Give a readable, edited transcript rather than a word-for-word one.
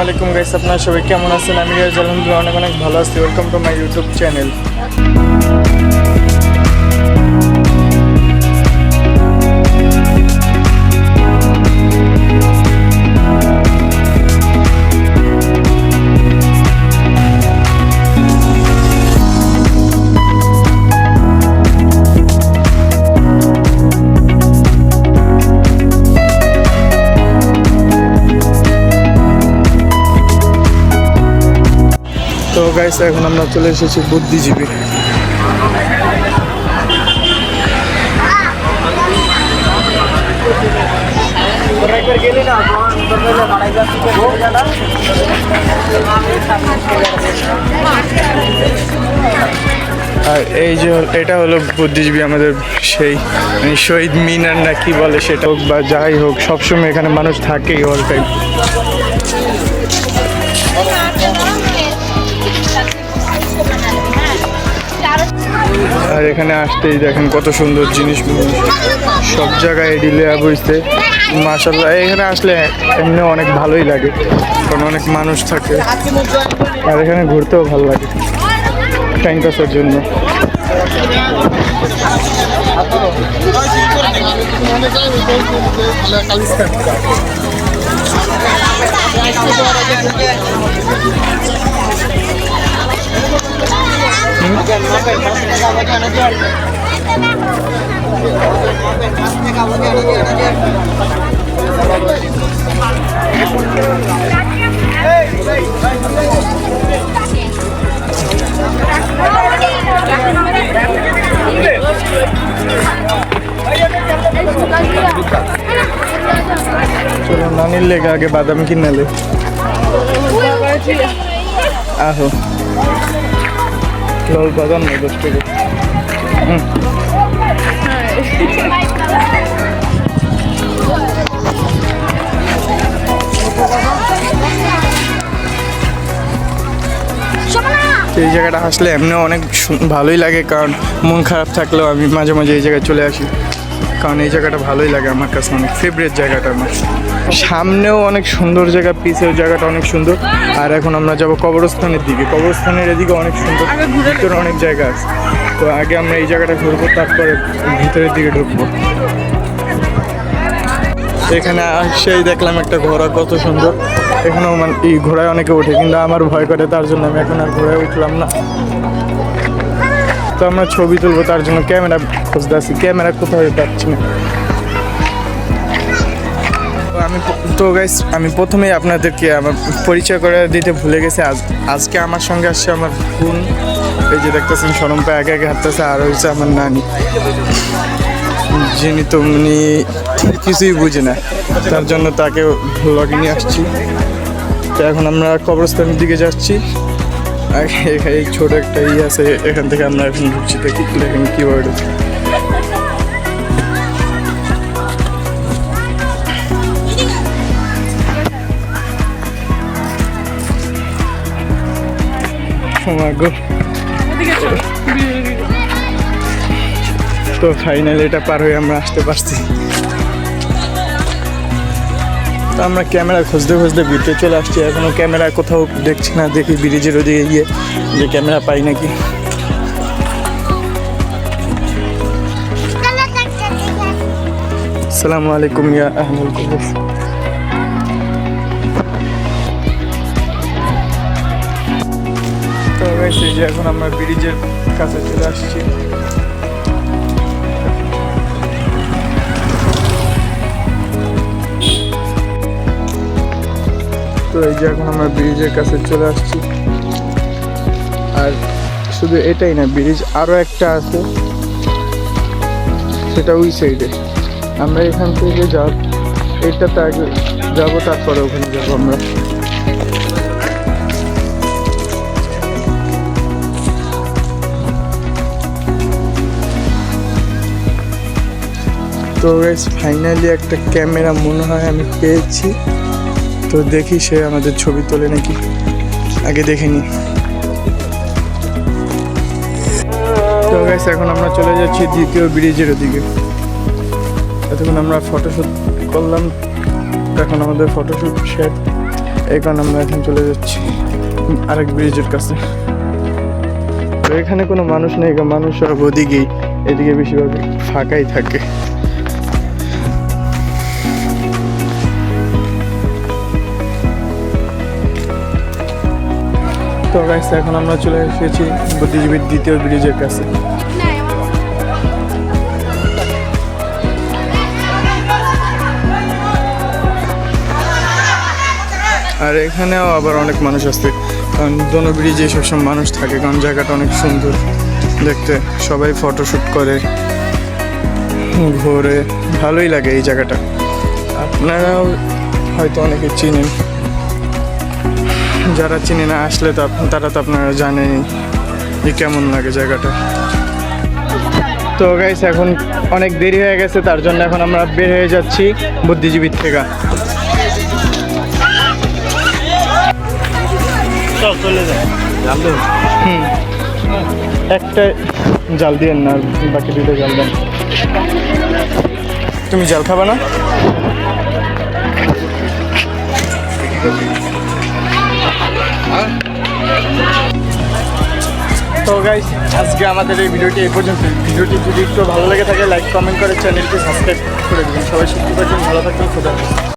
আলাইকুম গাইস, আপনারা সবাই কেমন আছেন? আমি গাইস আলহামদুলিল্লাহ অনেক অনেক ভালো আছি। Welcome to my YouTube channel. তো গাইস এখন আমরা চলে এসেছি বুদ্ধিজীবী। আর এই যে এটা হলো বুদ্ধিজীবী, আমাদের সেই শহীদ মিনার না কি বলে সেটা হোক বা যাই হোক, সবসময় এখানে মানুষ থাকেই অল টাইম। আর এখানে আসতেই দেখেন কত সুন্দর জিনিস, সব জায়গায় ডিলে বইতে মাশাআল্লাহ। এখানে আসলে এমনি অনেক ভালোই লাগে, কারণ অনেক মানুষ থাকে আর এখানে ঘুরতেও ভালো লাগে টাইম পাসের জন্য। চলো নানির লেগে আগে বাদাম কিনালে আহো লাল বাদাম নেই দশ টাকা। এই জায়গাটা আসলে এমনি অনেক ভালোই লাগে, কারণ মন খারাপ থাকলেও আমি মাঝে মাঝে এই জায়গায় চলে আসি, কারণ এই জায়গাটা ভালোই লাগে আমার কাছে, অনেক ফেভারিট জায়গাটা আমার। সামনেও অনেক সুন্দর জায়গা, পিছেও জায়গাটা অনেক সুন্দর। আর এখন আমরা যাব কবরস্থানের দিকে। কবরস্থানের এদিকে অনেক সুন্দর, ভিতরে অনেক জায়গা আছে। তো আগে আমরা এই জায়গাটা ঘুরবো, তারপরে ভিতরের দিকে ঢুকবো। এখানে সেই দেখলাম একটা ঘোড়া, কত সুন্দর। এখানেও মানে এই ঘোড়ায় অনেকে ওঠে, কিন্তু আমার ভয় করে, তার জন্য আমি এখন আর ঘোড়ায় উঠলাম না। তো আমরা ছবি তুলবো, তার জন্য ক্যামেরা খুঁজতে আসছি, ক্যামেরা কোথাও পাচ্ছি না। তো গাইস আমি প্রথমেই আপনাদেরকে আমার পরিচয় করে দিতে ভুলে গেছি। আজকে আমার সঙ্গে আসছে আমার বোন, এই যে দেখতেছেন সরম পায়ে আগে আগে হাঁটতেছে। আর হচ্ছে আমার নানি, যিনি তো উনি কিছুই বুঝে না, তার জন্য তাকে ব্লগে নিয়ে আসছি। তো এখন আমরা কবরস্থানের দিকে যাচ্ছি। আর এই ছোট একটা আছে, এখান থেকে আমরা এখন ঢুকছি। দেখি দেখেন কীভাবে ঢুকছি। তো ফাইনালি এটা পার হয়ে আমরা আসতে পারছি। তো আমরা ক্যামেরা খুঁজতে খুঁজতে ভিতরে চলে আসছি, এখনো ক্যামেরা কোথাও দেখছি না। দেখি ব্রিজের ওদিকে গিয়ে যে ক্যামেরা পাই নাকি। আসসালামু আলাইকুম ইয়া আহলুল কুবুর। তো গাইস এই যে এখন আমরা ব্রিজের কাছে চলে আসছি। তো এই যে এখন আমরা ব্রিজের কাছে চলে আসছি। আর শুধু এটাই না, ব্রিজ আরও একটা আছে, সেটা ওই সাইডে। আমরা এখান থেকে এটাতে আগে যাবো, তারপরে ওখানে যাবো আমরা। তো গাইস ফাইনালি একটা ক্যামেরা মনে হয় আমি পেয়েছি। তো দেখি সে আমাদের ছবি তোলে নাকি, আগে দেখে নি। তো গাইস এখন আমরা চলে যাচ্ছি দ্বিতীয় ব্রিজের ওদিকে। এতক্ষণ আমরা ফটোশ্যুট করলাম, এখন আমাদের ফটোশ্যুট শেষ। এই কারণে আমরা এখন চলে যাচ্ছি আরেক ব্রিজের কাছে। তো এখানে কোনো মানুষ নেই, মানুষ সব ওদিকেই, এদিকে বেশিরভাগ ফাঁকাই থাকে। তো গাইস এখন আমরা চলে এসেছি বুদ্ধিজীবীর দ্বিতীয় ব্রিজের কাছে। আর এখানেও আবার অনেক মানুষ আসছে, কারণ দোনো ব্রিজে সবসময় মানুষ থাকে, কারণ জায়গাটা অনেক সুন্দর দেখতে, সবাই ফটোশ্যুট করে, ঘোরে, ভালোই লাগে এই জায়গাটা। আপনারাও হয়তো অনেকে চিনেন, যারা চিনে না আসলে তো তারা তো আপনারা জানেনই যে কেমন লাগে জায়গাটা। তো গাইস এখন অনেক দেরি হয়ে গেছে, তার জন্য এখন আমরা বের হয়ে যাচ্ছি বুদ্ধিজীবীর থেকে। একটা জাল দিয়ে না, বাকি দুটো জাল দেন। তুমি জাল খাবা না? তো গাইস আজকে আমাদের এই ভিডিওটি এই পর্যন্ত। ভিডিওটি যদি একটু ভালো লেগে থাকে লাইক কমেন্ট করে চ্যানেলটি সাবস্ক্রাইব করে দেবেন। সবাই সুস্থ থাকবেন, ভালো থাকবেন, খোদা হাফেজ।